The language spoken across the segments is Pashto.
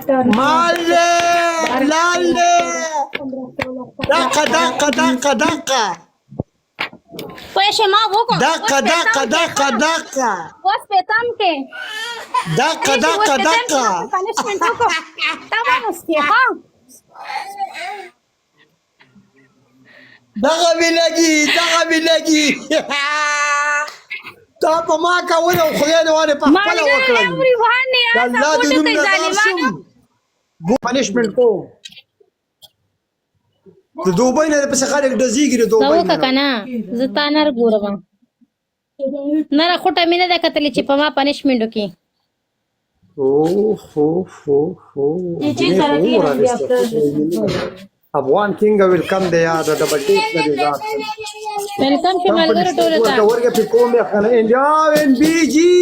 مالي لالي دقة دقة دقة دقة पैसे मागू का دقة دقة دقة دقة बस पे काम के دقة دقة دقة पनिशमेंट को तमाम उसके हाँ دقة بلاقي دقة بلاقي طب ما كونه وخلينا وانا بحفلة وكلام everyone ने لا सपोर्ट دون कई نظام जालिमानो punishment کو د دوبۍ نه پس خلک د زیګری نو دوبۍ کا کنه زتا نر ګورم نر خټه مینه د کتلې چې په ما پنیشمنت وکي افغان کینګ ویلکم دی یار د ډبل ټیک نه دی ځات ویلکم چې ملګرو ټول ته ورګه په کومه خنه انډیا ان بي جي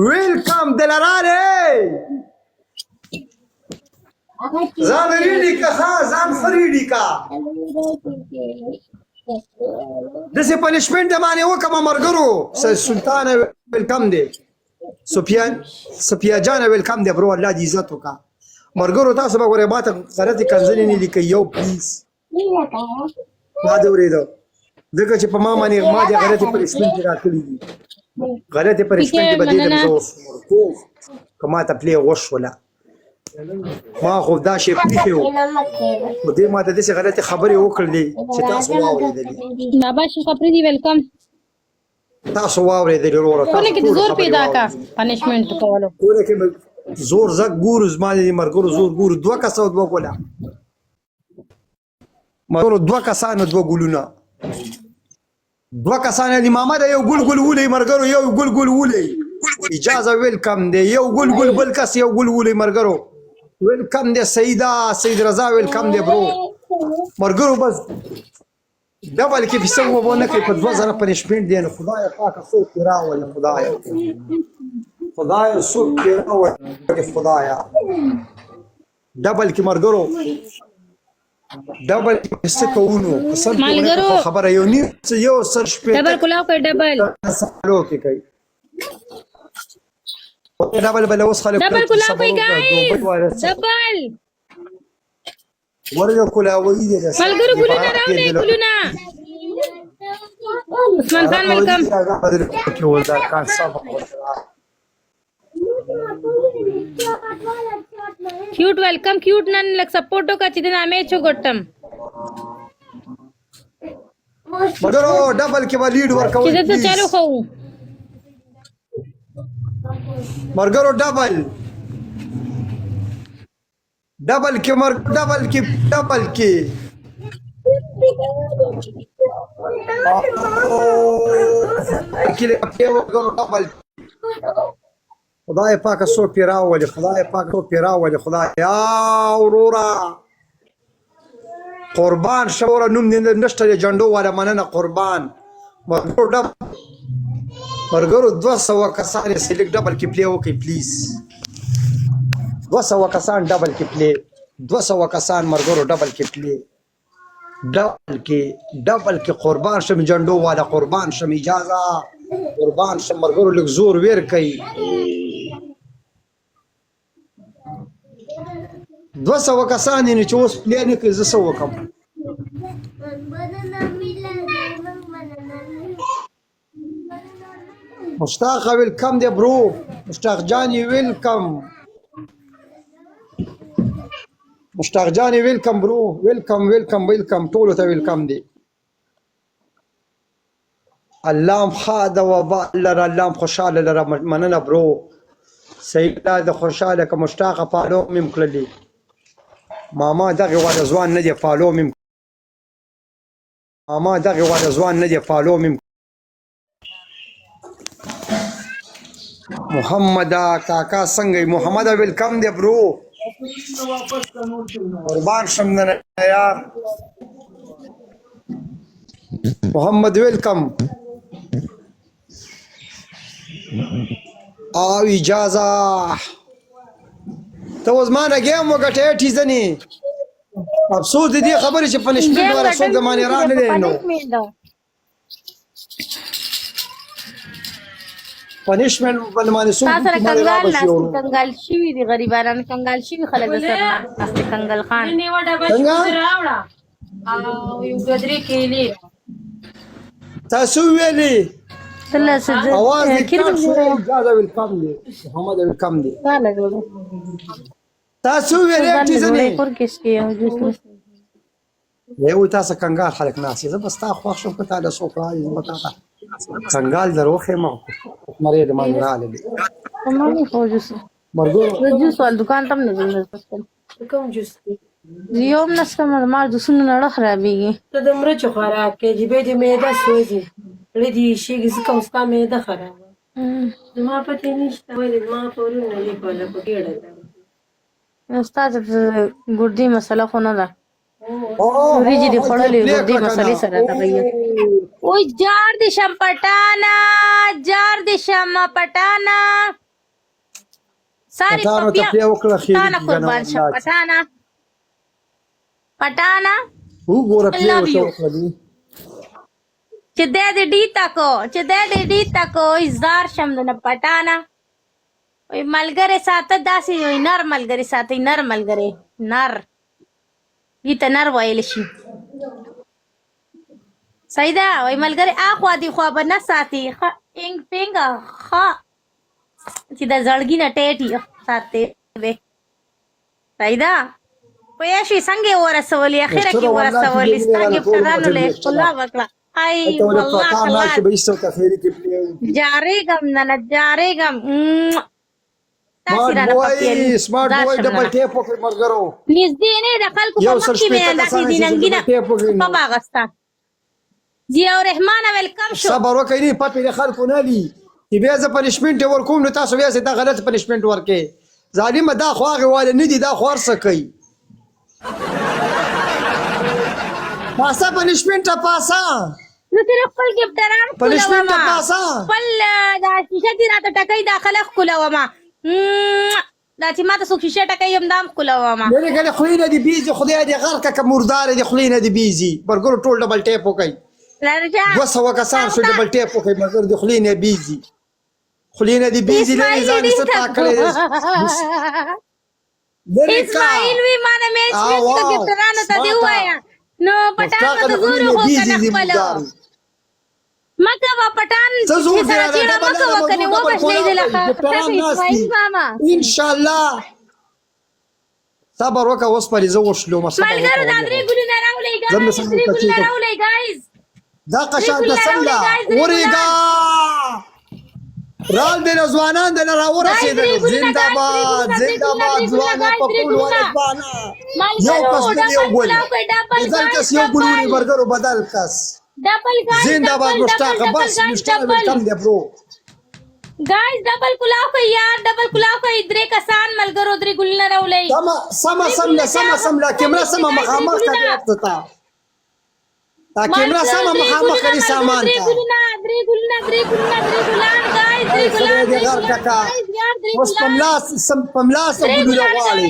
ویلکم دلراله ځان ریډی کا ځان فریډی کا دسه پنیشمنت باندې وکم مرګرو سلطان ویلکم دی سفیا جان ویلکم دی برو الله دې عزت وکا مرګرو تاسو به ګوره ماته غلطی کنځلې نه لیکي یو پلیز ما دې ورېدو ځکه چې په ما باندې ما دې غلطی پنیشمنت راکړي دي غلطی پنیشمنت به دې درځو کما ته پلی وښوله ما خو دا شی پیښو و دې ما ته داسې غلطې خبرې وکړلې چې تاسو واورېدلې بابا شي خبرې دی ویلکم تاسو واورېدلې وروره ټول کې زور پیدا کا پنیشمنت کولو ټول کې زور زګ ګورو زما دې مرګرو زور ګورو دوه کسه او دوه ګوله مرګرو دوه کسانو دوه ګولونه دوه کسانو دي ماما دا یو ګل ګل ولې مرګرو یو ګل ګل ولې اجازه ویلکم دی یو ګل ګل بل کس یو ګل ولې مرګرو ویلکم دی سیدا سید رضا ویلکم دی برو مرګرو بس ډبل کې پیسه وونه کې په 2000 پنیشمنت دی نو خدای پاک څوک راولي خدای څوک راولي خدای ډبل کې مرګرو ډبل څه کوونو سر په خبره یو نیم یو سر شپه ډبل کلاو کوي ډبل سالو کې کوي ډبل بل اوس خلک ډبل کلاو کوي ګایز ډبل ورګه کلاوي دي ملګرو ګلونه راوړي ګلونه عثمان خان ویلکم کې ولدا کان صاحب क्यूट वेलकम क्यूट नन लग सपोर्टो का चिदे नामे छो गोटम मगरो डबल के लीड वर्क चिदे तो चालू खाऊ मगरो डबल के डबल के خدای پاک سو پیراولي خدای پاک سو پیراولي خدای یا اورورا قربان شوره نوم نشته جندو ولا مننه قربان مرګرو 200 کسان سلیک ډبل کې پلی وکي پلیز 200 کسان ډبل کې پلی 200 کسان مرګرو ډبل کې پلی ډبل کې قربان شم جندو ولا قربان شم اجازه قربان شم مرګرو لک زور ویر کوي 200 کسان نه چې اوس پلی نه کوي زه څه وکم مشتاق ویلکم دی برو مشتاق جانی ویلکم مشتاق جانی ویلکم برو ویلکم ټول ته ویلکم دی اللهم خاده وبا لره اللهم خوشاله لره مننه برو سیدا د خوشاله که مشتاق پالو مم کړلی ماما دغه وړ ځوان نه دی پالو مم محمد کاکا څنګه محمد ویلکم دی برو قربان شم نه یار محمد ویلکم او اجازه ته اوس ما نه ګیم وګټې ټیزنی افسوس دې خبرې چې پنیشمنت ولا څوک د معنی را نه دی نو پنشمنت باندې څوک تا سره کومه کنګال رابشي ناستې ورو کنګال شوي دي غریبانان کنګال شوي خلک د سر ناستې کنګل خان نیوه ډبه څنګه؟ شکر راوړه او یو ګدرې کیلې تاسو ویلي تله اواز دې کړم کټ شو اجازه ویلکم دی محمد ویلکم دی تعالی جوړه تاسو ویلي چې جوړه زنه کور کې شي او جوس یو تاسو کنګال خلک ناسي زه بس تا خوښ شم په تعالی سو راځي متا کنګال دروخه ما مری د مان رااله دي تمام خو جوس مرګو جوس ول دکان تم نه دی کوم جوس دی یوم نسکم ما جوسونه نړه خرابېږي ته د مرچ خوراک کې جبې د معده سوځي لدی شي ځکه اوستا معده خرابه ما پته نشته ولې ما پورونه نه لیکل په ګډه استاد ګردی مسله خو نه ده وريجي دي خړلې ګردی مسلې سره ده بھیا اوه جار دي شم پټانا جار دي شم پټانا ساری پپیا پټانا قربان شم پټانا پټانا وګوره پلی وکړه چې دې ډی تاکو زار شم د پټانا وای ملګری ساته داسې وای نر ملګری ساتي نر ملګری نر دې ته نر وایل شي سیدا وای ملګری اخوا دی خو به نه ساتي انګ پینګ ها چې د زړګي نه ټېټي ساتي به سیدا پېښې څنګه ورسولې اخره کې ورسولې څنګه پرانو له الله وکړه ay والله خلاص جاري غم نه جاري غم سمارټ بوای ډبل ټیپ وکړ مرګرو نږدې نه د خلکو په مخ کې مې داسې دي ننګینه په باغستا ضیاء الرحمن ویلکم شو صبر وکړئ نه پټې د خلکو نه دي چې بیا زه پنشمنټ ورکوم نو تاسو بیا دا غلط پنشمنټ ورکې ظالم دا خو هغه واله نه دي دا خور څه کوي پاسا پنشمنټ پاسا نو تر خپل ګپټران پنشمنټ پاسا خپل دا شیشه دي راته ټکای داخله خلوما دا چې ماته څوک شیشه ټکای هم دام خلوما نه نه خلینه دي بيزي خدای دې غرقه ک مردار دي خلینه دي بيزي برګور ټول ډبل ټیپ وکي لارجا 200 کسان شو ډبل ټیپ وکي مګر دي خلینه بيزي خلینه دي بيزي نه ځان ست تاکلې اسماعیل وی مانه مې چې ګپټران ته دی وایا نو پټان ته زور هو کنه خپل مکه وا پټان چې سره چیرې مکه وکنه و بشلې دلخه اسماعیل ماما ان شاء الله صبر وکه اوس پرې زو وشلو ما صبر ملګرو دا درې ګلونه راولې ګایز دا قشان د سملا ورېګا رال دې ځوانان د راوړه رسیدل زنده‌باد ځوانان په ټول ولبانا یو کس یو ګول بدل کس یو ګولونی برګرو بدل کس زنده‌باد مشتاق بس مشتاق کم دی برو گایز ډبل کلاو کوي یار ډبل کلاو کوي درې کسان ملګرو درې ګلونه راولې سم کیمرا سم مخامخ کړه تا کیمرا سم مخامخ کړي سامان درې ګلونه گایز درې ګلونه اوس پملاس ګلونه غواړي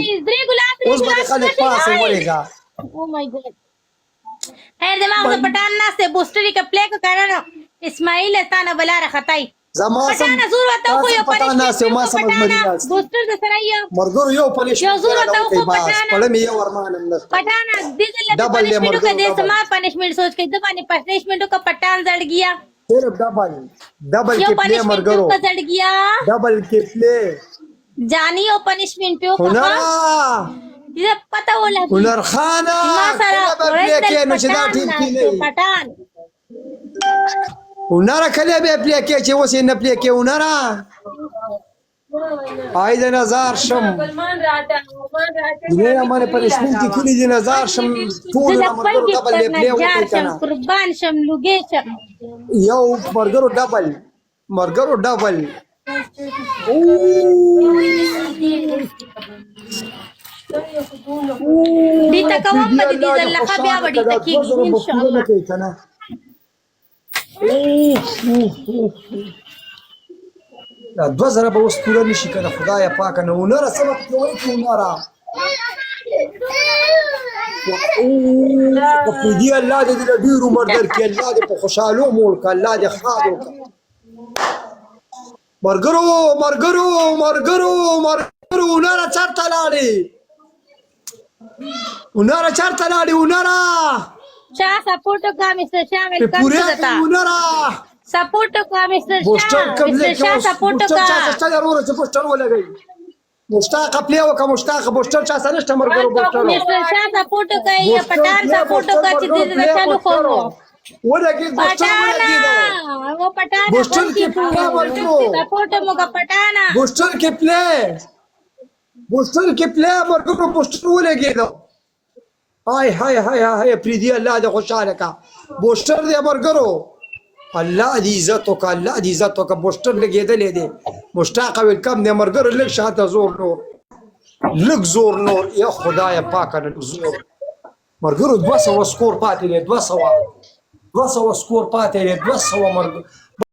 اوس به خلک پاسه ورېګا او مای ګاډ هر دماغ د پټان ناسته بوستري کا پلی کو کارانو اسماعیل تانه بلا رختای زما پټان زور وته خو یو پټان ناسته ما سمج مدینه بوستر د سره یو مرګور یو پنیش زور وته خو پټان پړم یو ورمانم نه پټان دې پنشمنټ کو دې سما پنشمنټ سوچ کې د باندې پنشمنټ کا پټان زړ گیا صرف ډبل کې پلی مرګرو زړ گیا ډبل کې پلی جانی او پنشمنٹ په هنر دې پتا ولا هنر خانه ما سره پلی کې نو چې دا ټیم کې نه پټان هنر کله به پلی کې چې وسې نه پلی کې هنر آی د نظر شم دنیا باندې پنشمنت کې دي نظر شم ټول مرګرو ډبل پلی وکړه کنه قربان شم لوګې شم یو مرګرو ډبل دې تکوم په دې ځل بیا وړي تکي ان شاء الله دا 2000 به اوس پوره نشي کنه خدای پاک نه ونره سبب کې وای کی ونره او په دې الله دې ډیر عمر درکړي الله دې په خوشاله مول ک الله دې خاطر مرګرو وناره چرته لاړې وناره شاه سپورټ کا مستر شاه په ویلکم پوره ټو دتا وناره سپورټ کا مستر بوستر شاه کم مستر لیک شاه سپورټ بوستر کا چا څه ضروره چې بوستر ولګي مشتاق پلی وکه مشتاق بوستر چا سره نشته مرګرو بوستر مستر شاه سپورټ کا یا پټان سپورټ کا چې دې نه چالو کوو ولګي بوستر ولګي पटाना वो पटाना بوستر کې پلی مرګرو सपोर्ट मोगा पटाना بوستر کې پلی مرګرو بوستر ولګي هاي پریدي الله دې خوشاله کا بوستر دې مرګرو الله دې عزت وکړه بوستر لګېدلې دي مشتاق ویلکم دې مرګرو لږ شاته زور نور یا خدای پاک نن زور مرګرو 200 سکور پاتې دي 200 سکور پاتې دي 200 مرګرو